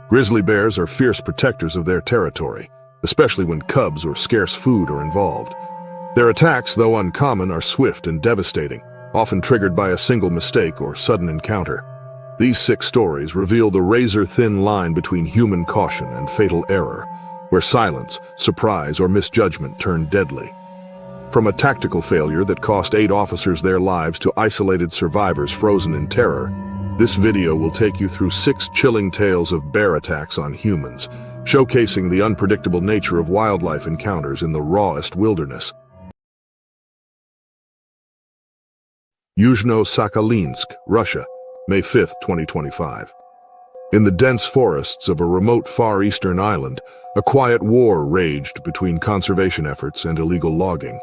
Grizzly bears are fierce protectors of their territory, especially when cubs or scarce food are involved. Their attacks, though uncommon, are swift and devastating, often triggered by a single mistake or sudden encounter. These 6 stories reveal the razor-thin line between human caution and fatal error, where silence, surprise, or misjudgment turn deadly. From a tactical failure that cost 8 officers their lives to isolated survivors frozen in terror, this video will take you through 6 chilling tales of bear attacks on humans, showcasing the unpredictable nature of wildlife encounters in the rawest wilderness. Yuzhno-Sakhalinsk, Russia, May 5, 2025. In the dense forests of a remote Far Eastern island, a quiet war raged between conservation efforts and illegal logging.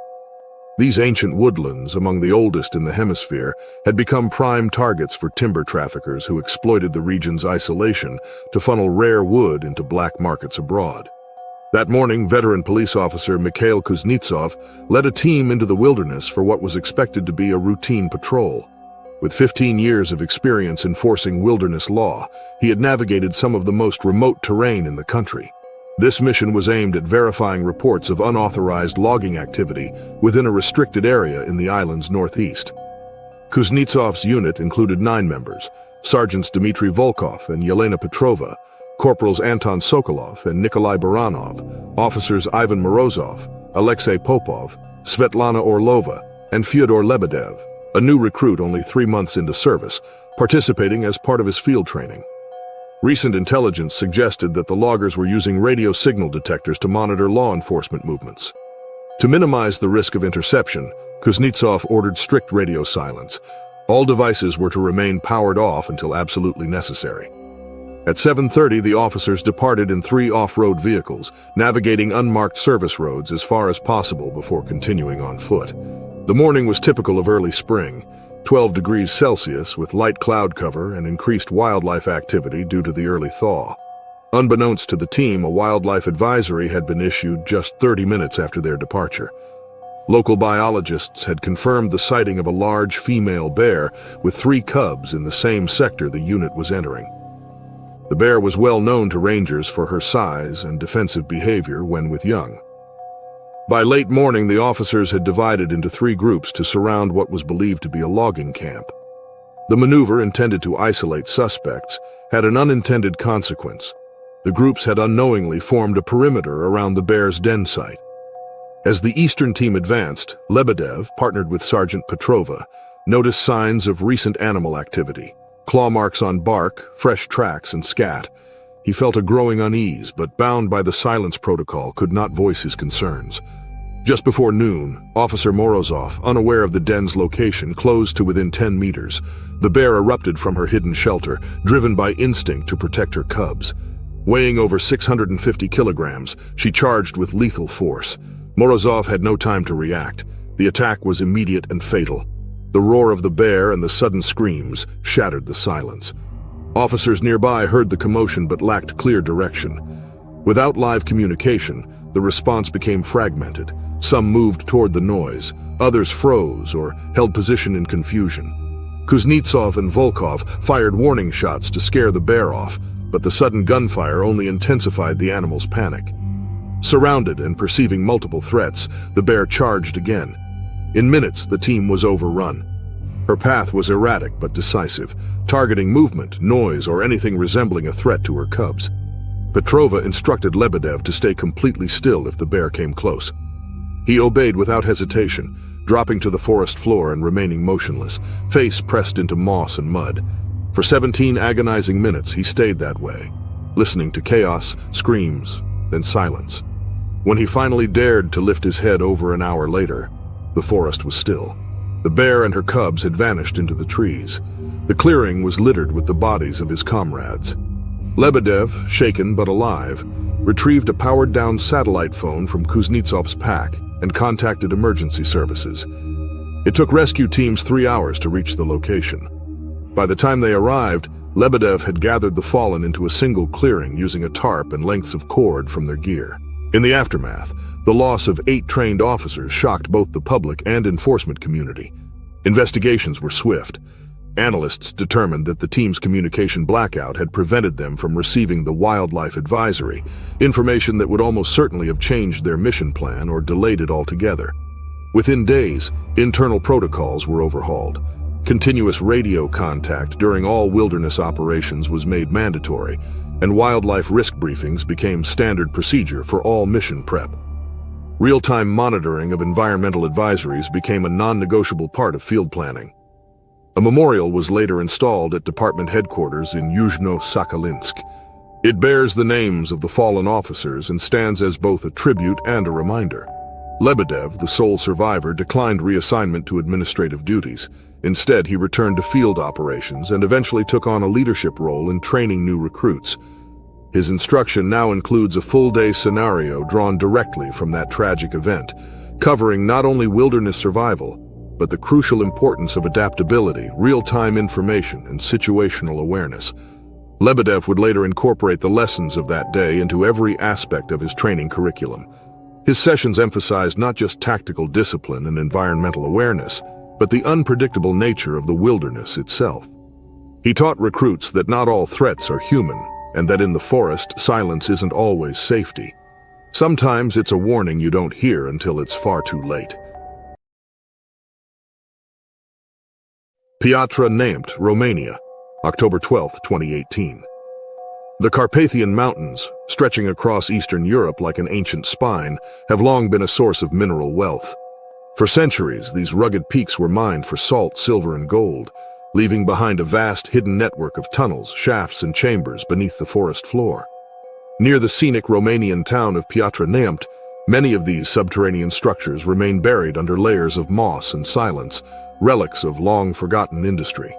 These ancient woodlands, among the oldest in the hemisphere, had become prime targets for timber traffickers who exploited the region's isolation to funnel rare wood into black markets abroad. That morning, veteran police officer Mikhail Kuznetsov led a team into the wilderness for what was expected to be a routine patrol. With 15 years of experience enforcing wilderness law, he had navigated some of the most remote terrain in the country. This mission was aimed at verifying reports of unauthorized logging activity within a restricted area in the island's northeast. Kuznetsov's unit included 9 members: Sergeants Dmitry Volkov and Yelena Petrova, Corporals Anton Sokolov and Nikolai Baranov, Officers Ivan Morozov, Alexei Popov, Svetlana Orlova, and Fyodor Lebedev, a new recruit only 3 months into service, participating as part of his field training. Recent intelligence suggested that the loggers were using radio signal detectors to monitor law enforcement movements. To minimize the risk of interception, Kuznetsov ordered strict radio silence. All devices were to remain powered off until absolutely necessary. At 7:30, the officers departed in 3 off-road vehicles, navigating unmarked service roads as far as possible before continuing on foot. The morning was typical of early spring, 12 degrees Celsius with light cloud cover and increased wildlife activity due to the early thaw. Unbeknownst to the team, a wildlife advisory had been issued just 30 minutes after their departure. Local biologists had confirmed the sighting of a large female bear with 3 cubs in the same sector the unit was entering. The bear was well known to rangers for her size and defensive behavior when with young. By late morning, the officers had divided into 3 groups to surround what was believed to be a logging camp. The maneuver, intended to isolate suspects, had an unintended consequence. The groups had unknowingly formed a perimeter around the bear's den site. As the eastern team advanced, Lebedev, partnered with Sergeant Petrova, noticed signs of recent animal activity: claw marks on bark, fresh tracks, and scat. He felt a growing unease, but bound by the silence protocol, could not voice his concerns. Just before noon, Officer Morozov, unaware of the den's location, closed to within 10 meters. The bear erupted from her hidden shelter, driven by instinct to protect her cubs. Weighing over 650 kilograms, she charged with lethal force. Morozov had no time to react. The attack was immediate and fatal. The roar of the bear and the sudden screams shattered the silence. Officers nearby heard the commotion but lacked clear direction. Without live communication, the response became fragmented. Some moved toward the noise, others froze or held position in confusion. Kuznetsov and Volkov fired warning shots to scare the bear off, but the sudden gunfire only intensified the animal's panic. Surrounded and perceiving multiple threats, the bear charged again. In minutes, the team was overrun. Her path was erratic but decisive, targeting movement, noise, or anything resembling a threat to her cubs. Petrova instructed Lebedev to stay completely still if the bear came close. He obeyed without hesitation, dropping to the forest floor and remaining motionless, face pressed into moss and mud. For 17 agonizing minutes, he stayed that way, listening to chaos, screams, then silence. When he finally dared to lift his head over an hour later, the forest was still. The bear and her cubs had vanished into the trees. The clearing was littered with the bodies of his comrades. Lebedev, shaken but alive, retrieved a powered-down satellite phone from Kuznetsov's pack and contacted emergency services. It took rescue teams 3 hours to reach the location. By the time they arrived, Lebedev had gathered the fallen into a single clearing using a tarp and lengths of cord from their gear. In the aftermath, the loss of 8 trained officers shocked both the public and enforcement community. Investigations were swift. Analysts determined that the team's communication blackout had prevented them from receiving the wildlife advisory, information that would almost certainly have changed their mission plan or delayed it altogether. Within days, internal protocols were overhauled. Continuous radio contact during all wilderness operations was made mandatory, and wildlife risk briefings became standard procedure for all mission prep. Real-time monitoring of environmental advisories became a non-negotiable part of field planning. A memorial was later installed at department headquarters in Yuzhno-Sakhalinsk. It bears the names of the fallen officers and stands as both a tribute and a reminder. Lebedev, the sole survivor, declined reassignment to administrative duties. Instead, he returned to field operations and eventually took on a leadership role in training new recruits. His instruction now includes a full-day scenario drawn directly from that tragic event, covering not only wilderness survival, but the crucial importance of adaptability, real-time information, and situational awareness. Lebedev would later incorporate the lessons of that day into every aspect of his training curriculum. His sessions emphasized not just tactical discipline and environmental awareness, but the unpredictable nature of the wilderness itself. He taught recruits that not all threats are human, and that in the forest, silence isn't always safety. Sometimes it's a warning you don't hear until it's far too late. Piatra Neamt, Romania, October 12, 2018. The Carpathian Mountains, stretching across Eastern Europe like an ancient spine, have long been a source of mineral wealth. For centuries, these rugged peaks were mined for salt, silver, and gold, leaving behind a vast hidden network of tunnels, shafts, and chambers beneath the forest floor. Near the scenic Romanian town of Piatra Neamt, many of these subterranean structures remain buried under layers of moss and silence, relics of long-forgotten industry.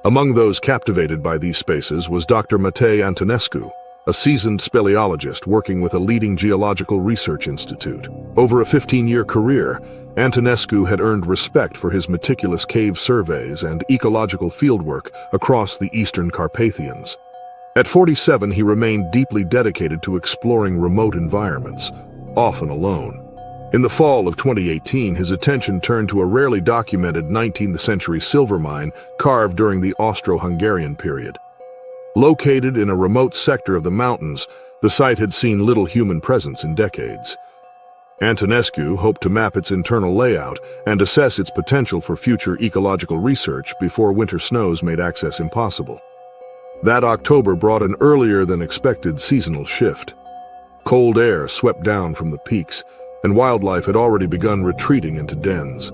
Among those captivated by these spaces was Dr. Matei Antonescu, a seasoned speleologist working with a leading geological research institute. Over a 15-year career, Antonescu had earned respect for his meticulous cave surveys and ecological fieldwork across the Eastern Carpathians. At 47, he remained deeply dedicated to exploring remote environments, often alone. In the fall of 2018, his attention turned to a rarely documented 19th-century silver mine carved during the Austro-Hungarian period. Located in a remote sector of the mountains, the site had seen little human presence in decades. Antonescu hoped to map its internal layout and assess its potential for future ecological research before winter snows made access impossible. That October brought an earlier-than-expected seasonal shift. Cold air swept down from the peaks, and wildlife had already begun retreating into dens.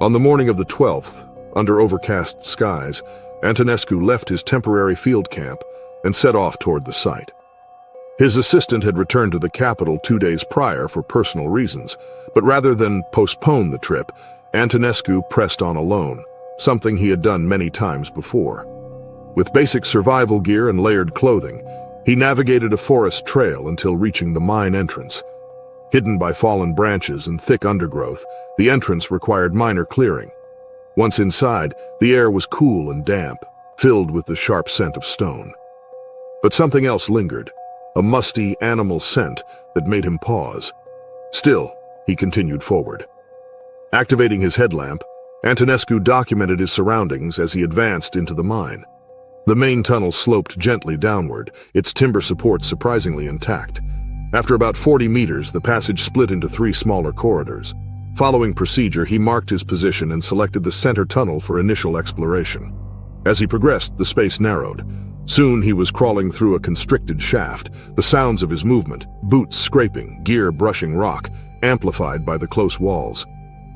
On the morning of the 12th, under overcast skies, Antonescu left his temporary field camp and set off toward the site. His assistant had returned to the capital 2 days prior for personal reasons, but rather than postpone the trip, Antonescu pressed on alone, something he had done many times before. With basic survival gear and layered clothing, he navigated a forest trail until reaching the mine entrance. Hidden by fallen branches and thick undergrowth, the entrance required minor clearing. Once inside, the air was cool and damp, filled with the sharp scent of stone. But something else lingered, a musty animal scent that made him pause. Still, he continued forward. Activating his headlamp, Antonescu documented his surroundings as he advanced into the mine. The main tunnel sloped gently downward, its timber supports surprisingly intact. After about 40 meters, the passage split into 3 smaller corridors. Following procedure, he marked his position and selected the center tunnel for initial exploration. As he progressed, the space narrowed. Soon he was crawling through a constricted shaft, the sounds of his movement, boots scraping, gear brushing rock, amplified by the close walls.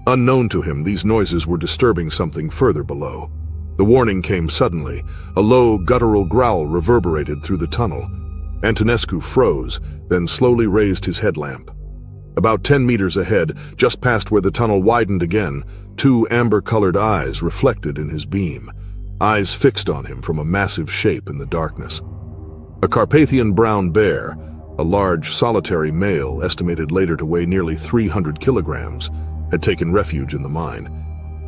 Unknown to him, these noises were disturbing something further below. The warning came suddenly. A low, guttural growl reverberated through the tunnel. Antonescu froze, then slowly raised his headlamp. About 10 meters ahead, just past where the tunnel widened again, 2 amber-colored eyes reflected in his beam, eyes fixed on him from a massive shape in the darkness. A Carpathian brown bear, a large, solitary male estimated later to weigh nearly 300 kilograms, had taken refuge in the mine.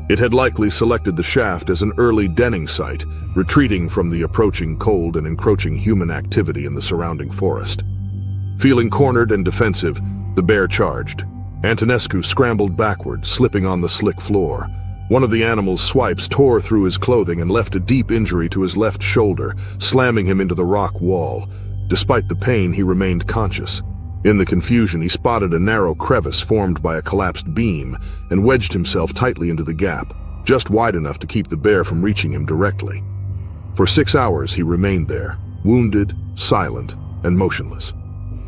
It had likely selected the shaft as an early denning site, retreating from the approaching cold and encroaching human activity in the surrounding forest. Feeling cornered and defensive, the bear charged. Antonescu scrambled backward, slipping on the slick floor. One of the animal's swipes tore through his clothing and left a deep injury to his left shoulder, slamming him into the rock wall. Despite the pain, he remained conscious. In the confusion, he spotted a narrow crevice formed by a collapsed beam and wedged himself tightly into the gap, just wide enough to keep the bear from reaching him directly. For 6 hours, he remained there, wounded, silent, and motionless.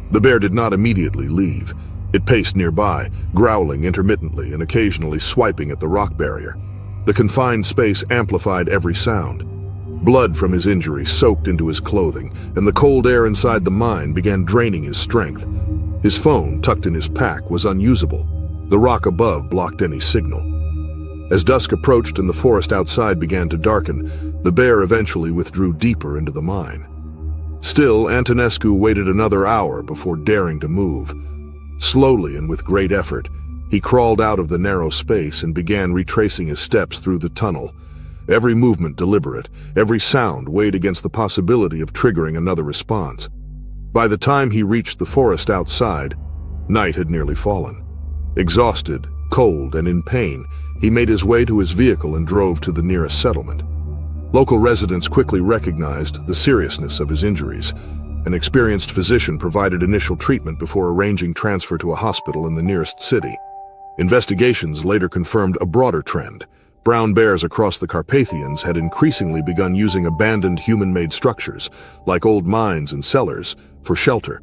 The bear did not immediately leave. It paced nearby, growling intermittently and occasionally swiping at the rock barrier. The confined space amplified every sound. Blood from his injury soaked into his clothing, and the cold air inside the mine began draining his strength. His phone, tucked in his pack, was unusable. The rock above blocked any signal. As dusk approached and the forest outside began to darken, the bear eventually withdrew deeper into the mine. Still, Antonescu waited another hour before daring to move. Slowly and with great effort, he crawled out of the narrow space and began retracing his steps through the tunnel. Every movement deliberate, every sound weighed against the possibility of triggering another response. By the time he reached the forest outside, night had nearly fallen. Exhausted, cold, and in pain, he made his way to his vehicle and drove to the nearest settlement. Local residents quickly recognized the seriousness of his injuries. An experienced physician provided initial treatment before arranging transfer to a hospital in the nearest city. Investigations later confirmed a broader trend. Brown bears across the Carpathians had increasingly begun using abandoned human-made structures, like old mines and cellars, for shelter.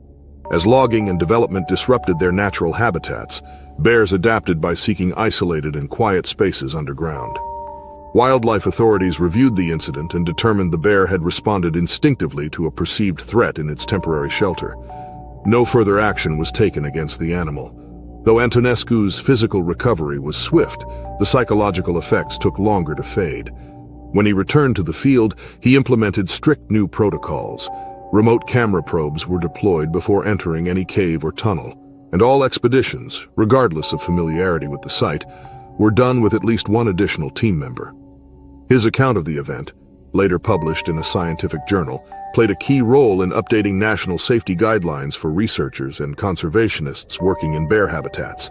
As logging and development disrupted their natural habitats, bears adapted by seeking isolated and quiet spaces underground. Wildlife authorities reviewed the incident and determined the bear had responded instinctively to a perceived threat in its temporary shelter. No further action was taken against the animal. Though Antonescu's physical recovery was swift, the psychological effects took longer to fade. When he returned to the field, he implemented strict new protocols. Remote camera probes were deployed before entering any cave or tunnel, and all expeditions, regardless of familiarity with the site, were done with at least one additional team member. His account of the event, later published in a scientific journal, played a key role in updating national safety guidelines for researchers and conservationists working in bear habitats.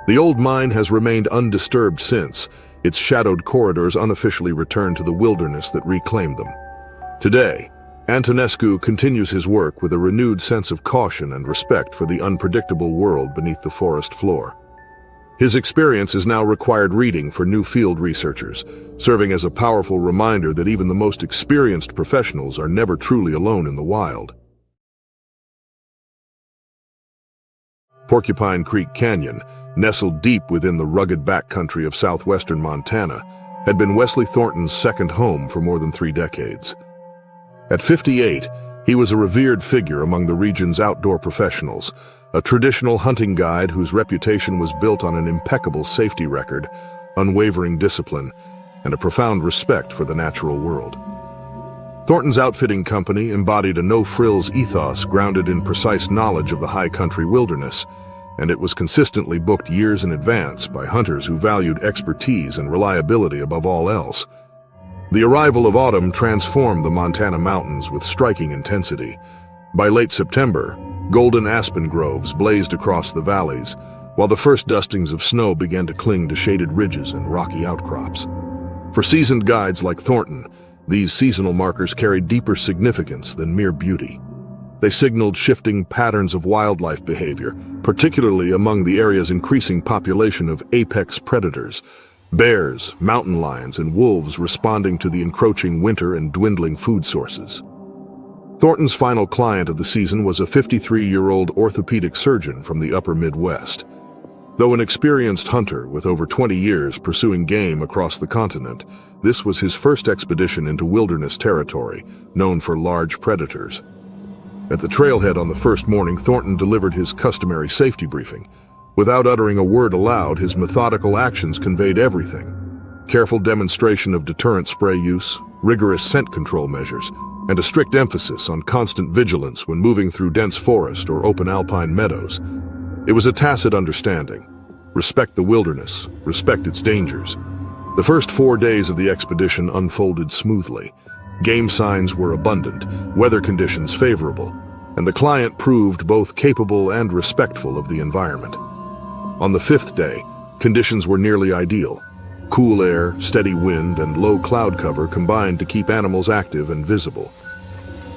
The old mine has remained undisturbed since, its shadowed corridors unofficially returned to the wilderness that reclaimed them. Today, Antonescu continues his work with a renewed sense of caution and respect for the unpredictable world beneath the forest floor. His experience is now required reading for new field researchers, serving as a powerful reminder that even the most experienced professionals are never truly alone in the wild. Porcupine Creek Canyon, nestled deep within the rugged backcountry of southwestern Montana, had been Wesley Thornton's second home for more than 3 decades. At 58, he was a revered figure among the region's outdoor professionals, a traditional hunting guide whose reputation was built on an impeccable safety record, unwavering discipline, and a profound respect for the natural world. Thornton's outfitting company embodied a no-frills ethos grounded in precise knowledge of the high country wilderness, and it was consistently booked years in advance by hunters who valued expertise and reliability above all else. The arrival of autumn transformed the Montana mountains with striking intensity. By late September, golden aspen groves blazed across the valleys, while the first dustings of snow began to cling to shaded ridges and rocky outcrops. For seasoned guides like Thornton, these seasonal markers carried deeper significance than mere beauty. They signaled shifting patterns of wildlife behavior, particularly among the area's increasing population of apex predators, bears, mountain lions, and wolves responding to the encroaching winter and dwindling food sources. Thornton's final client of the season was a 53-year-old orthopedic surgeon from the upper Midwest. Though an experienced hunter with over 20 years pursuing game across the continent, this was his first expedition into wilderness territory, known for large predators. At the trailhead on the first morning, Thornton delivered his customary safety briefing. Without uttering a word aloud, his methodical actions conveyed everything. Careful demonstration of deterrent spray use, rigorous scent control measures, and a strict emphasis on constant vigilance when moving through dense forest or open alpine meadows. It was a tacit understanding. Respect the wilderness, respect its dangers. The first 4 days of the expedition unfolded smoothly. Game signs were abundant, weather conditions favorable, and the client proved both capable and respectful of the environment. On the 5th day, conditions were nearly ideal. Cool air, steady wind, and low cloud cover combined to keep animals active and visible.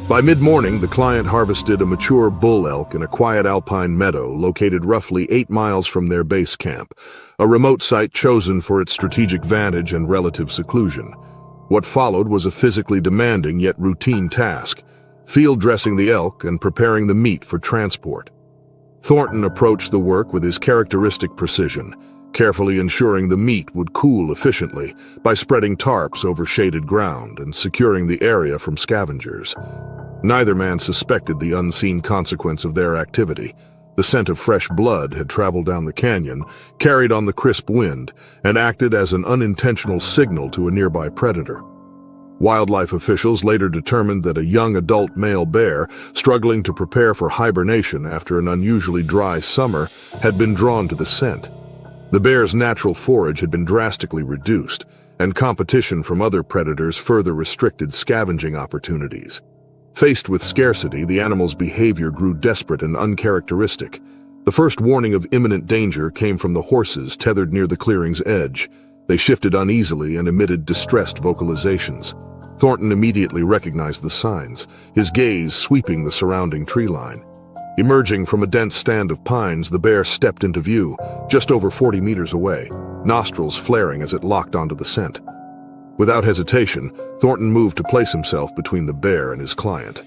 By mid-morning, the client harvested a mature bull elk in a quiet alpine meadow located roughly 8 miles from their base camp, a remote site chosen for its strategic vantage and relative seclusion. What followed was a physically demanding yet routine task: field dressing the elk and preparing the meat for transport. Thornton approached the work with his characteristic precision, carefully ensuring the meat would cool efficiently by spreading tarps over shaded ground and securing the area from scavengers. Neither man suspected the unseen consequence of their activity. The scent of fresh blood had traveled down the canyon, carried on the crisp wind, and acted as an unintentional signal to a nearby predator. Wildlife officials later determined that a young adult male bear, struggling to prepare for hibernation after an unusually dry summer, had been drawn to the scent. The bear's natural forage had been drastically reduced, and competition from other predators further restricted scavenging opportunities. Faced with scarcity, the animal's behavior grew desperate and uncharacteristic. The first warning of imminent danger came from the horses tethered near the clearing's edge. They shifted uneasily and emitted distressed vocalizations. Thornton immediately recognized the signs, his gaze sweeping the surrounding tree line. Emerging from a dense stand of pines, the bear stepped into view, just over 40 meters away, nostrils flaring as it locked onto the scent. Without hesitation, Thornton moved to place himself between the bear and his client.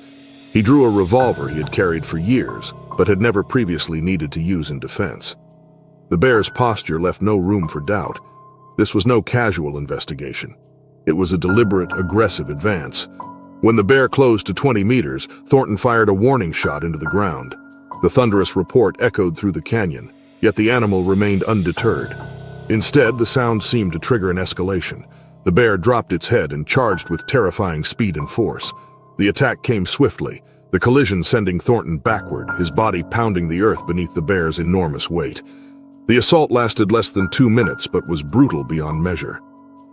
He drew a revolver he had carried for years, but had never previously needed to use in defense. The bear's posture left no room for doubt. This was no casual investigation. It was a deliberate, aggressive advance. When the bear closed to 20 meters, Thornton fired a warning shot into the ground. The thunderous report echoed through the canyon, yet the animal remained undeterred. Instead, the sound seemed to trigger an escalation. The bear dropped its head and charged with terrifying speed and force. The attack came swiftly, the collision sending Thornton backward, his body pounding the earth beneath the bear's enormous weight. The assault lasted less than 2 minutes, but was brutal beyond measure.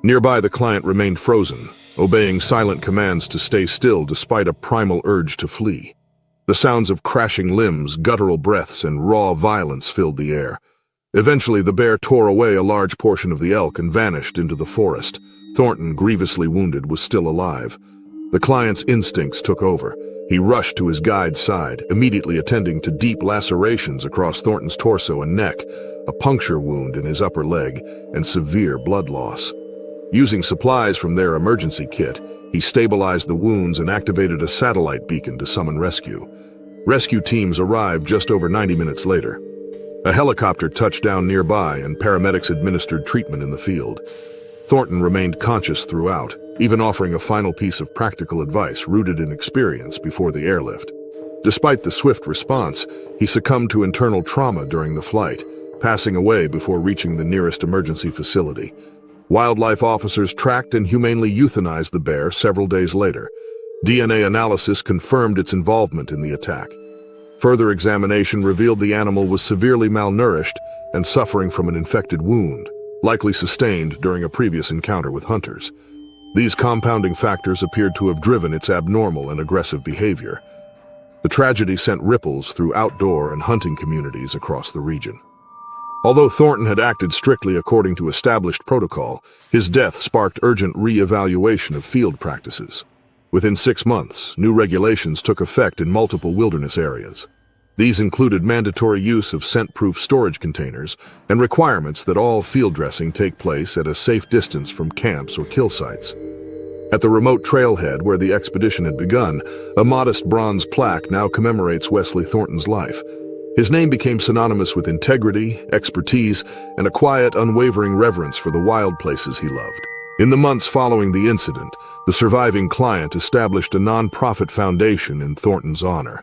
Nearby, the client remained frozen, obeying silent commands to stay still despite a primal urge to flee. The sounds of crashing limbs, guttural breaths, and raw violence filled the air. Eventually, the bear tore away a large portion of the elk and vanished into the forest. Thornton, grievously wounded, was still alive. The client's instincts took over. He rushed to his guide's side, immediately attending to deep lacerations across Thornton's torso and neck, a puncture wound in his upper leg, and severe blood loss. Using supplies from their emergency kit, he stabilized the wounds and activated a satellite beacon to summon rescue. Rescue teams arrived just over 90 minutes later. A helicopter touched down nearby and paramedics administered treatment in the field. Thornton remained conscious throughout, even offering a final piece of practical advice rooted in experience before the airlift. Despite the swift response, he succumbed to internal trauma during the flight, passing away before reaching the nearest emergency facility. Wildlife officers tracked and humanely euthanized the bear several days later. DNA analysis confirmed its involvement in the attack. Further examination revealed the animal was severely malnourished and suffering from an infected wound, likely sustained during a previous encounter with hunters. These compounding factors appeared to have driven its abnormal and aggressive behavior. The tragedy sent ripples through outdoor and hunting communities across the region. Although Thornton had acted strictly according to established protocol, his death sparked urgent re-evaluation of field practices. Within 6 months, new regulations took effect in multiple wilderness areas. These included mandatory use of scent-proof storage containers and requirements that all field dressing take place at a safe distance from camps or kill sites. At the remote trailhead where the expedition had begun, a modest bronze plaque now commemorates Wesley Thornton's life. His name became synonymous with integrity, expertise, and a quiet, unwavering reverence for the wild places he loved. In the months following the incident, the surviving client established a non-profit foundation in Thornton's honor.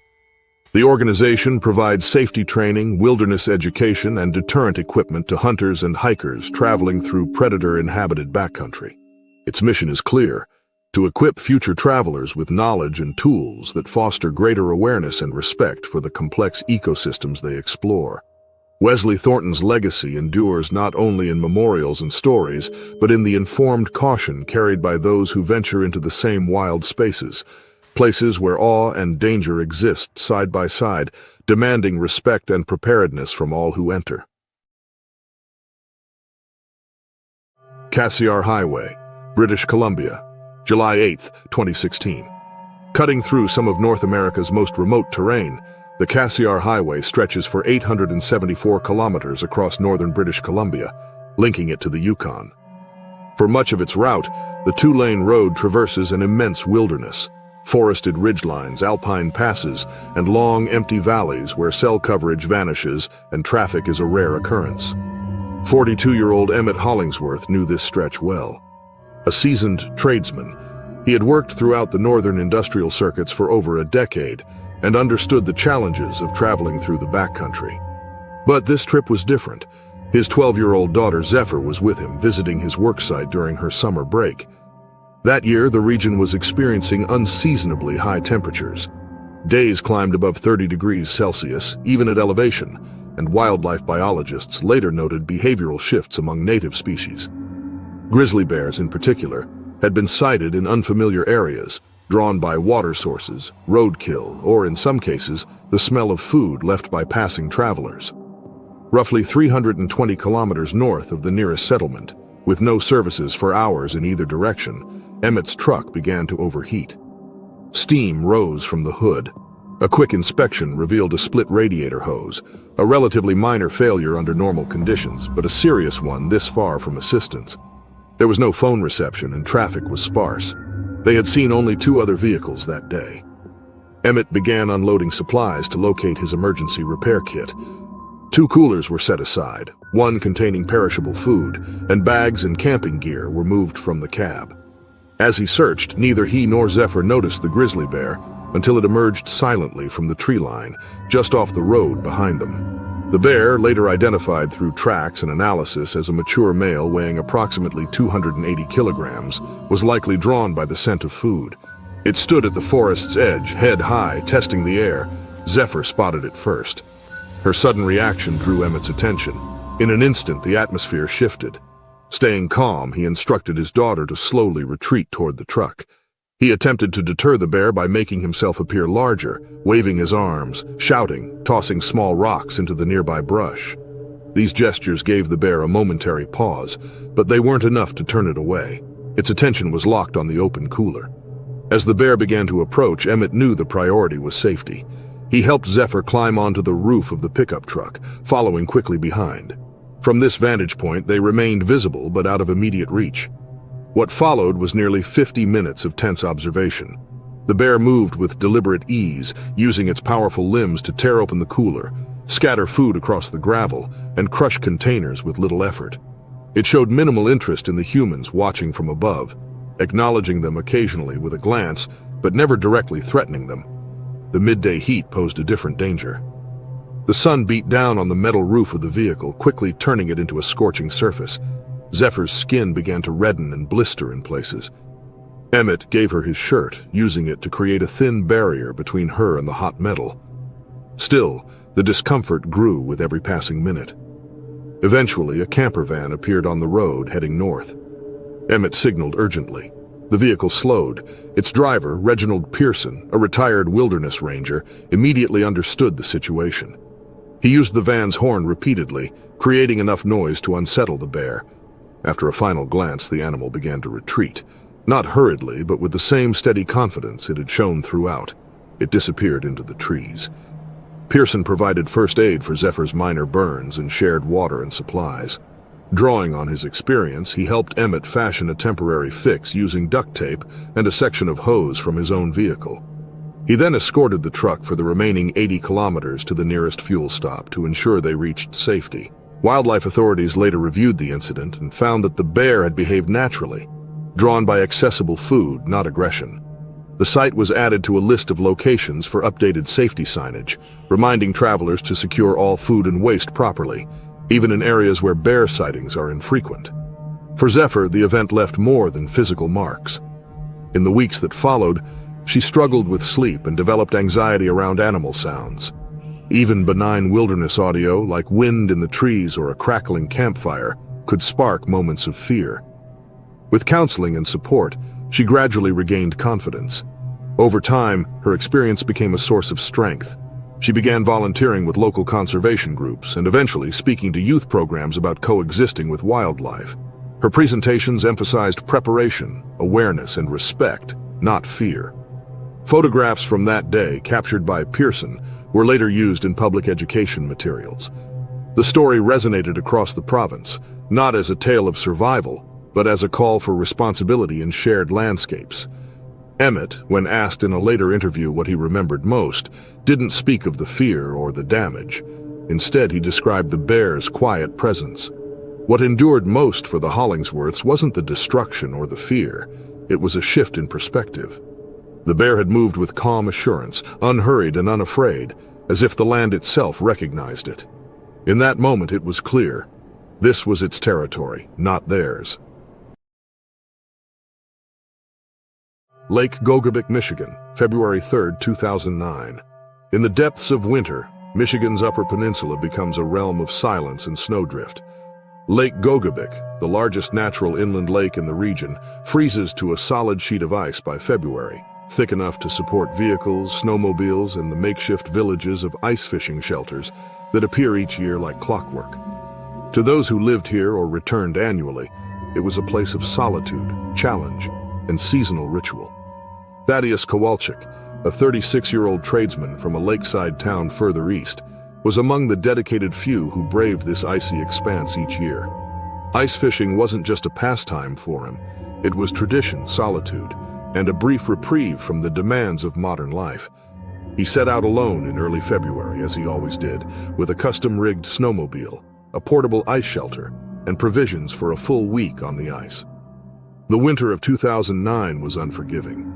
The organization provides safety training, wilderness education, and deterrent equipment to hunters and hikers traveling through predator-inhabited backcountry. Its mission is clear: to equip future travelers with knowledge and tools that foster greater awareness and respect for the complex ecosystems they explore. Wesley Thornton's legacy endures not only in memorials and stories, but in the informed caution carried by those who venture into the same wild spaces, places where awe and danger exist side by side, demanding respect and preparedness from all who enter. Cassiar Highway, British Columbia, July 8, 2016. Cutting through some of North America's most remote terrain, the Cassiar Highway stretches for 874 kilometers across northern British Columbia, linking it to the Yukon. For much of its route, the two-lane road traverses an immense wilderness, forested ridgelines, alpine passes, and long, empty valleys where cell coverage vanishes and traffic is a rare occurrence. 42-year-old Emmett Hollingsworth knew this stretch well. A seasoned tradesman, he had worked throughout the northern industrial circuits for over a decade and understood the challenges of traveling through the backcountry. But this trip was different. His 12-year-old daughter Zephyr was with him, visiting his worksite during her summer break. That year, the region was experiencing unseasonably high temperatures. Days climbed above 30 degrees Celsius, even at elevation, and wildlife biologists later noted behavioral shifts among native species. Grizzly bears, in particular, had been sighted in unfamiliar areas, drawn by water sources, roadkill, or in some cases, the smell of food left by passing travelers. Roughly 320 kilometers north of the nearest settlement, with no services for hours in either direction, Emmett's truck began to overheat. Steam rose from the hood. A quick inspection revealed a split radiator hose, a relatively minor failure under normal conditions, but a serious one this far from assistance. There was no phone reception and traffic was sparse. They had seen only 2 other vehicles that day. Emmett began unloading supplies to locate his emergency repair kit. 2 coolers were set aside, one containing perishable food, and bags and camping gear were moved from the cab. As he searched, neither he nor Zephyr noticed the grizzly bear until it emerged silently from the tree line, just off the road behind them. The bear, later identified through tracks and analysis as a mature male weighing approximately 280 kilograms, was likely drawn by the scent of food. It stood at the forest's edge, head high, testing the air. Zephyr spotted it first. Her sudden reaction drew Emmett's attention. In an instant, the atmosphere shifted. Staying calm, he instructed his daughter to slowly retreat toward the truck. He attempted to deter the bear by making himself appear larger, waving his arms, shouting, tossing small rocks into the nearby brush. These gestures gave the bear a momentary pause, but they weren't enough to turn it away. Its attention was locked on the open cooler. As the bear began to approach, Emmett knew the priority was safety. He helped Zephyr climb onto the roof of the pickup truck, following quickly behind. From this vantage point, they remained visible but out of immediate reach. What followed was nearly 50 minutes of tense observation. The bear moved with deliberate ease, using its powerful limbs to tear open the cooler, scatter food across the gravel, and crush containers with little effort. It showed minimal interest in the humans watching from above, acknowledging them occasionally with a glance, but never directly threatening them. The midday heat posed a different danger. The sun beat down on the metal roof of the vehicle, quickly turning it into a scorching surface. Zephyr's skin began to redden and blister in places. Emmett gave her his shirt, using it to create a thin barrier between her and the hot metal. Still, the discomfort grew with every passing minute. Eventually, a camper van appeared on the road, heading north. Emmett signaled urgently. The vehicle slowed. Its driver, Reginald Pearson, a retired wilderness ranger, immediately understood the situation. He used the van's horn repeatedly, creating enough noise to unsettle the bear. After a final glance, the animal began to retreat. Not hurriedly, but with the same steady confidence it had shown throughout. It disappeared into the trees. Pearson provided first aid for Zephyr's minor burns and shared water and supplies. Drawing on his experience, he helped Emmett fashion a temporary fix using duct tape and a section of hose from his own vehicle. He then escorted the truck for the remaining 80 kilometers to the nearest fuel stop to ensure they reached safety. Wildlife authorities later reviewed the incident and found that the bear had behaved naturally, drawn by accessible food, not aggression. The site was added to a list of locations for updated safety signage, reminding travelers to secure all food and waste properly, even in areas where bear sightings are infrequent. For Zephyr, the event left more than physical marks. In the weeks that followed, she struggled with sleep and developed anxiety around animal sounds. Even benign wilderness audio, like wind in the trees or a crackling campfire, could spark moments of fear. With counseling and support, she gradually regained confidence. Over time, her experience became a source of strength. She began volunteering with local conservation groups and eventually speaking to youth programs about coexisting with wildlife. Her presentations emphasized preparation, awareness, and respect, not fear. Photographs from that day, captured by Pearson, were later used in public education materials. The story resonated across the province, not as a tale of survival, but as a call for responsibility in shared landscapes. Emmett, when asked in a later interview what he remembered most, didn't speak of the fear or the damage. Instead, he described the bear's quiet presence. What endured most for the Hollingsworths wasn't the destruction or the fear. It was a shift in perspective. The bear had moved with calm assurance, unhurried and unafraid, as if the land itself recognized it. In that moment, it was clear. This was its territory, not theirs. Lake Gogebic, Michigan, February 3, 2009. In the depths of winter, Michigan's Upper Peninsula becomes a realm of silence and snowdrift. Lake Gogebic, the largest natural inland lake in the region, freezes to a solid sheet of ice by February, thick enough to support vehicles, snowmobiles, and the makeshift villages of ice fishing shelters that appear each year like clockwork. To those who lived here or returned annually, it was a place of solitude, challenge, and seasonal ritual. Thaddeus Kowalczyk, a 36-year-old tradesman from a lakeside town further east, was among the dedicated few who braved this icy expanse each year. Ice fishing wasn't just a pastime for him. It was tradition, solitude, and a brief reprieve from the demands of modern life. He set out alone in early February, as he always did, with a custom-rigged snowmobile, a portable ice shelter, and provisions for a full week on the ice. The winter of 2009 was unforgiving.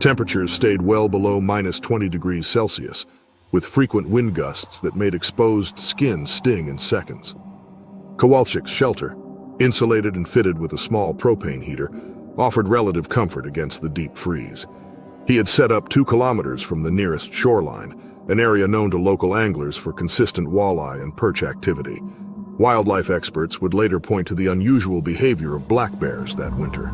Temperatures stayed well below -20 degrees Celsius, with frequent wind gusts that made exposed skin sting in seconds. Kowalczyk's shelter, insulated and fitted with a small propane heater, offered relative comfort against the deep freeze. He had set up 2 kilometers from the nearest shoreline, an area known to local anglers for consistent walleye and perch activity. Wildlife experts would later point to the unusual behavior of black bears that winter.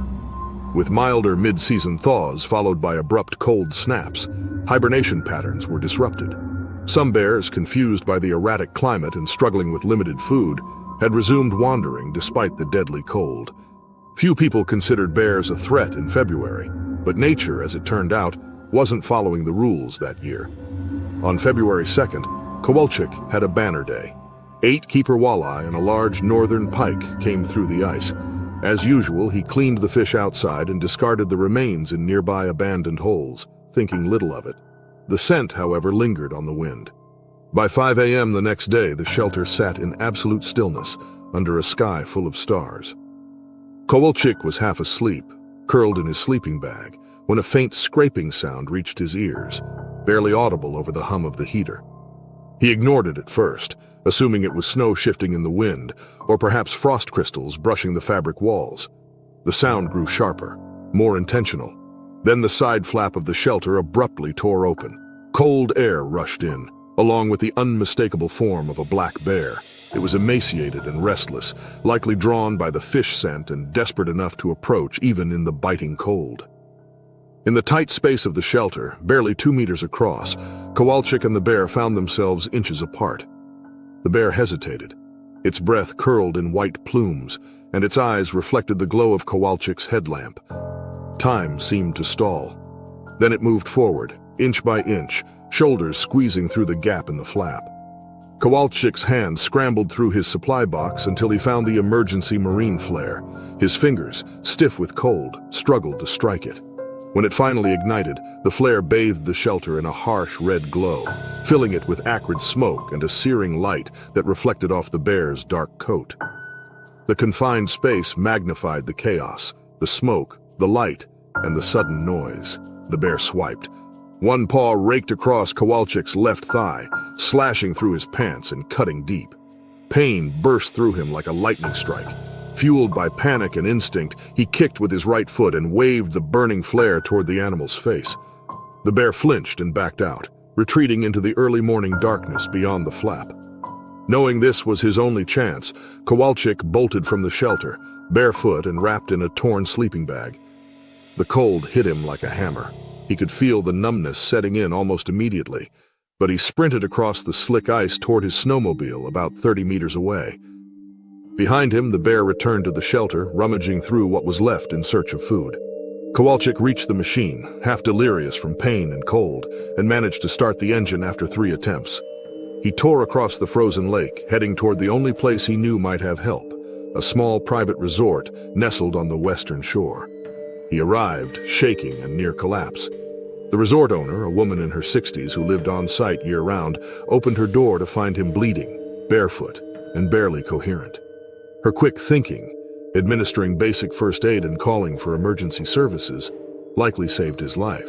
With milder mid-season thaws followed by abrupt cold snaps, hibernation patterns were disrupted. Some bears, confused by the erratic climate and struggling with limited food, had resumed wandering despite the deadly cold. Few people considered bears a threat in February, but nature, as it turned out, wasn't following the rules that year. On February 2nd, Kowalczyk had a banner day. 8 keeper walleye and a large northern pike came through the ice. As usual, he cleaned the fish outside and discarded the remains in nearby abandoned holes, thinking little of it. The scent, however, lingered on the wind. By 5 a.m. the next day, the shelter sat in absolute stillness under a sky full of stars. Kowalczyk was half asleep, curled in his sleeping bag, when a faint scraping sound reached his ears, barely audible over the hum of the heater. He ignored it at first, assuming it was snow shifting in the wind, or perhaps frost crystals brushing the fabric walls. The sound grew sharper, more intentional. Then the side flap of the shelter abruptly tore open. Cold air rushed in, along with the unmistakable form of a black bear. It was emaciated and restless, likely drawn by the fish scent and desperate enough to approach even in the biting cold. In the tight space of the shelter, barely 2 meters across, Kowalczyk and the bear found themselves inches apart. The bear hesitated. Its breath curled in white plumes, and its eyes reflected the glow of Kowalczyk's headlamp. Time seemed to stall. Then it moved forward, inch by inch, shoulders squeezing through the gap in the flap. Kowalczyk's hand scrambled through his supply box until he found the emergency marine flare. His fingers, stiff with cold, struggled to strike it. When it finally ignited, the flare bathed the shelter in a harsh red glow, filling it with acrid smoke and a searing light that reflected off the bear's dark coat. The confined space magnified the chaos, the smoke, the light, and the sudden noise. The bear swiped. One paw raked across Kowalczyk's left thigh, slashing through his pants and cutting deep. Pain burst through him like a lightning strike. Fueled by panic and instinct, he kicked with his right foot and waved the burning flare toward the animal's face. The bear flinched and backed out, retreating into the early morning darkness beyond the flap. Knowing this was his only chance, Kowalczyk bolted from the shelter, barefoot and wrapped in a torn sleeping bag. The cold hit him like a hammer. He could feel the numbness setting in almost immediately, but he sprinted across the slick ice toward his snowmobile about 30 meters away. Behind him, the bear returned to the shelter, rummaging through what was left in search of food. Kowalczyk reached the machine, half delirious from pain and cold, and managed to start the engine after 3 attempts. He tore across the frozen lake, heading toward the only place he knew might have help, a small private resort nestled on the western shore. He arrived, shaking and near collapse. The resort owner, a woman in her 60s who lived on site year-round, opened her door to find him bleeding, barefoot, and barely coherent. Her quick thinking, administering basic first aid and calling for emergency services, likely saved his life.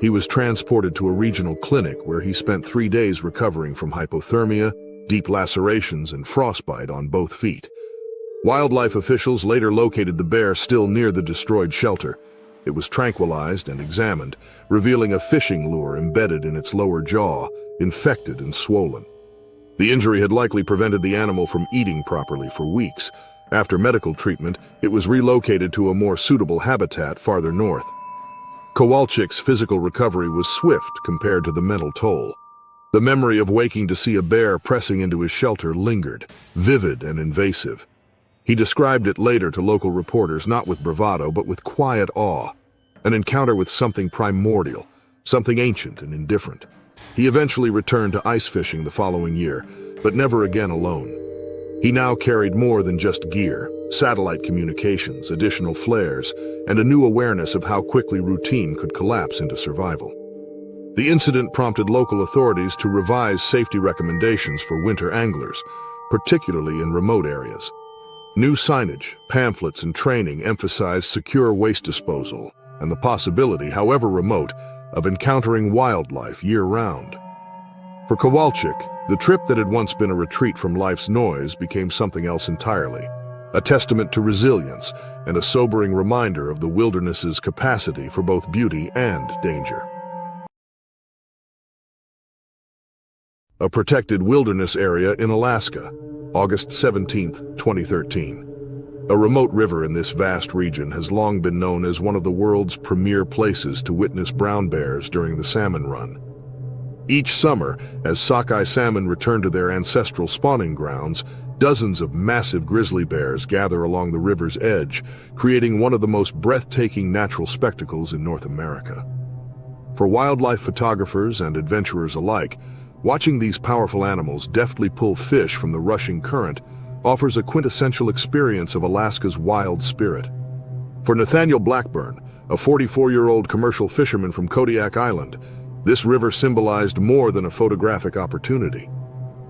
He was transported to a regional clinic where he spent 3 days recovering from hypothermia, deep lacerations, and frostbite on both feet. Wildlife officials later located the bear still near the destroyed shelter. It was tranquilized and examined, revealing a fishing lure embedded in its lower jaw, infected and swollen. The injury had likely prevented the animal from eating properly for weeks. After medical treatment, it was relocated to a more suitable habitat farther north. Kowalczyk's physical recovery was swift compared to the mental toll. The memory of waking to see a bear pressing into his shelter lingered, vivid and invasive. He described it later to local reporters not with bravado but with quiet awe, an encounter with something primordial, something ancient and indifferent. He eventually returned to ice fishing the following year, but never again alone. He now carried more than just gear, satellite communications, additional flares, and a new awareness of how quickly routine could collapse into survival. The incident prompted local authorities to revise safety recommendations for winter anglers, particularly in remote areas. New signage, pamphlets, and training emphasized secure waste disposal and the possibility, however remote, of encountering wildlife year-round. For Kowalczyk, the trip that had once been a retreat from life's noise became something else entirely, a testament to resilience and a sobering reminder of the wilderness's capacity for both beauty and danger. A protected wilderness area in Alaska, August 17, 2013. A remote river in this vast region has long been known as one of the world's premier places to witness brown bears during the salmon run. Each summer, as sockeye salmon return to their ancestral spawning grounds, dozens of massive grizzly bears gather along the river's edge, creating one of the most breathtaking natural spectacles in North America. For wildlife photographers and adventurers alike, watching these powerful animals deftly pull fish from the rushing current offers a quintessential experience of Alaska's wild spirit. For Nathaniel Blackburn, a 44-year-old commercial fisherman from Kodiak Island, this river symbolized more than a photographic opportunity.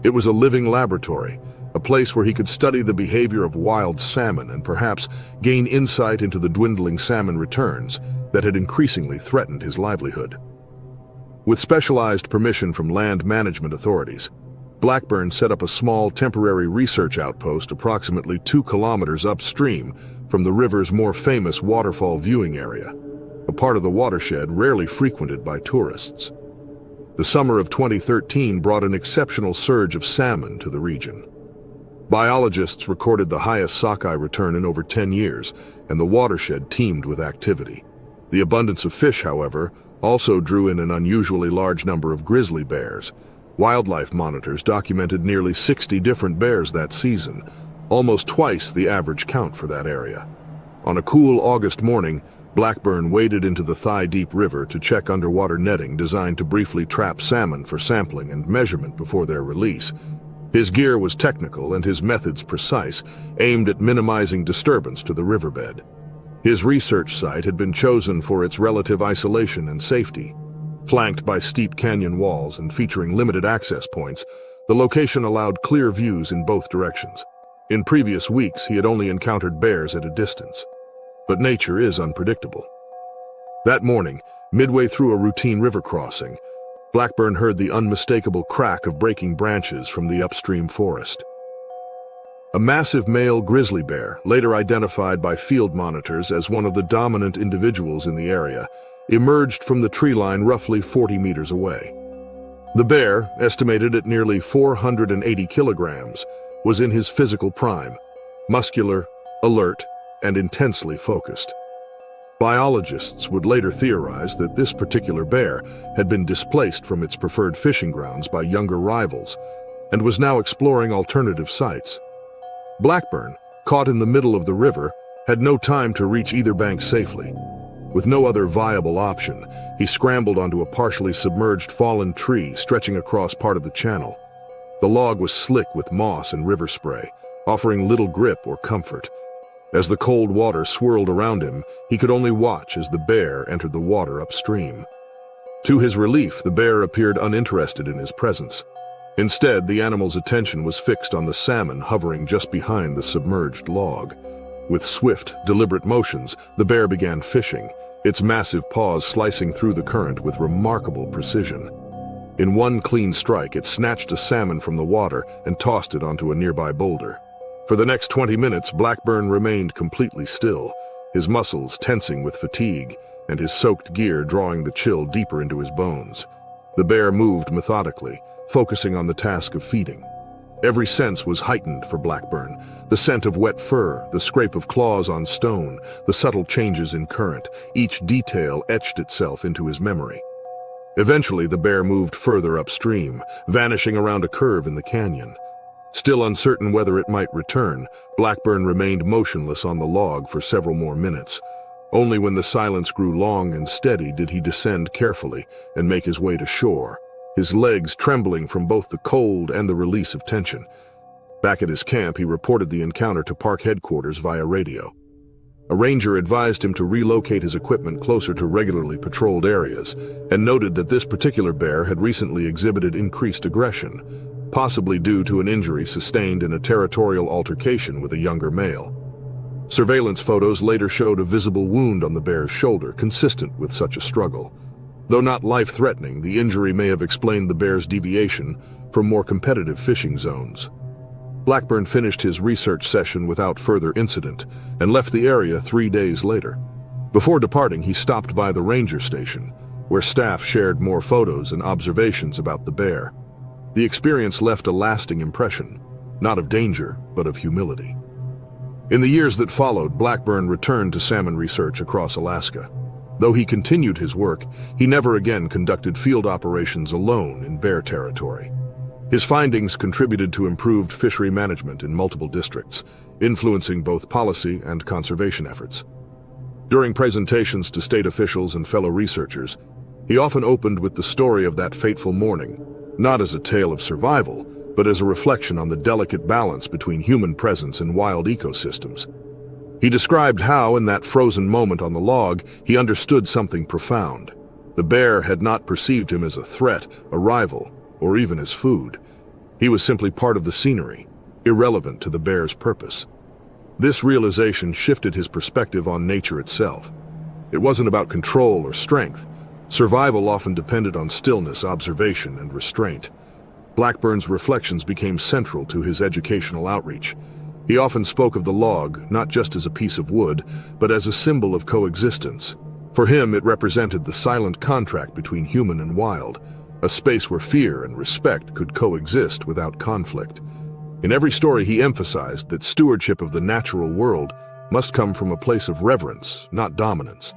It was a living laboratory, a place where he could study the behavior of wild salmon and perhaps gain insight into the dwindling salmon returns that had increasingly threatened his livelihood. With specialized permission from land management authorities, Blackburn set up a small temporary research outpost approximately 2 kilometers upstream from the river's more famous waterfall viewing area, a part of the watershed rarely frequented by tourists. The summer of 2013 brought an exceptional surge of salmon to the region. Biologists recorded the highest sockeye return in over 10 years, and the watershed teemed with activity. The abundance of fish, however, also drew in an unusually large number of grizzly bears. Wildlife monitors documented nearly 60 different bears that season, almost twice the average count for that area. On a cool August morning, Blackburn waded into the thigh-deep river to check underwater netting designed to briefly trap salmon for sampling and measurement before their release. His gear was technical and his methods precise, aimed at minimizing disturbance to the riverbed. His research site had been chosen for its relative isolation and safety. Flanked by steep canyon walls and featuring limited access points, the location allowed clear views in both directions. In previous weeks, he had only encountered bears at a distance. But nature is unpredictable. That morning, midway through a routine river crossing, Blackburn heard the unmistakable crack of breaking branches from the upstream forest. A massive male grizzly bear, later identified by field monitors as one of the dominant individuals in the area, emerged from the tree line roughly 40 meters away. The bear, estimated at nearly 480 kilograms, was in his physical prime, muscular, alert, and intensely focused. Biologists would later theorize that this particular bear had been displaced from its preferred fishing grounds by younger rivals and was now exploring alternative sites. Blackburn, caught in the middle of the river, had no time to reach either bank safely. With no other viable option, he scrambled onto a partially submerged fallen tree stretching across part of the channel. The log was slick with moss and river spray, offering little grip or comfort. As the cold water swirled around him, he could only watch as the bear entered the water upstream. To his relief, the bear appeared uninterested in his presence. Instead, the animal's attention was fixed on the salmon hovering just behind the submerged log. With swift, deliberate motions, the bear began fishing, its massive paws slicing through the current with remarkable precision. In one clean strike, it snatched a salmon from the water and tossed it onto a nearby boulder. For the next 20 minutes, Blackburn remained completely still, his muscles tensing with fatigue and his soaked gear drawing the chill deeper into his bones. The bear moved methodically, focusing on the task of feeding. Every sense was heightened for Blackburn: the scent of wet fur, the scrape of claws on stone, the subtle changes in current. Each detail etched itself into his memory. Eventually, the bear moved further upstream, vanishing around a curve in the canyon. Still uncertain whether it might return, Blackburn remained motionless on the log for several more minutes. Only when the silence grew long and steady did he descend carefully and make his way to shore, his legs trembling from both the cold and the release of tension. Back at his camp, he reported the encounter to park headquarters via radio. A ranger advised him to relocate his equipment closer to regularly patrolled areas, and noted that this particular bear had recently exhibited increased aggression, possibly due to an injury sustained in a territorial altercation with a younger male. Surveillance photos later showed a visible wound on the bear's shoulder, consistent with such a struggle. Though not life-threatening, the injury may have explained the bear's deviation from more competitive fishing zones. Blackburn finished his research session without further incident and left the area 3 days later. Before departing, he stopped by the ranger station, where staff shared more photos and observations about the bear. The experience left a lasting impression, not of danger, but of humility. In the years that followed, Blackburn returned to salmon research across Alaska. Though he continued his work, he never again conducted field operations alone in bear territory. His findings contributed to improved fishery management in multiple districts, influencing both policy and conservation efforts. During presentations to state officials and fellow researchers, he often opened with the story of that fateful morning, not as a tale of survival, but as a reflection on the delicate balance between human presence and wild ecosystems. He described how, in that frozen moment on the log, he understood something profound. The bear had not perceived him as a threat, a rival, or even as food. He was simply part of the scenery, irrelevant to the bear's purpose. This realization shifted his perspective on nature itself. It wasn't about control or strength. Survival often depended on stillness, observation, and restraint. Blackburn's reflections became central to his educational outreach. He often spoke of the log not just as a piece of wood, but as a symbol of coexistence. For him, it represented the silent contract between human and wild, a space where fear and respect could coexist without conflict. In every story, he emphasized that stewardship of the natural world must come from a place of reverence, not dominance.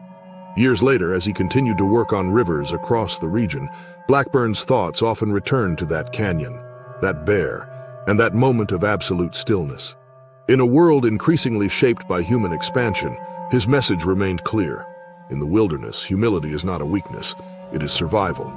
Years later, as he continued to work on rivers across the region, Blackburn's thoughts often returned to that canyon, that bear, and that moment of absolute stillness. In a world increasingly shaped by human expansion, his message remained clear. In the wilderness, humility is not a weakness, it is survival.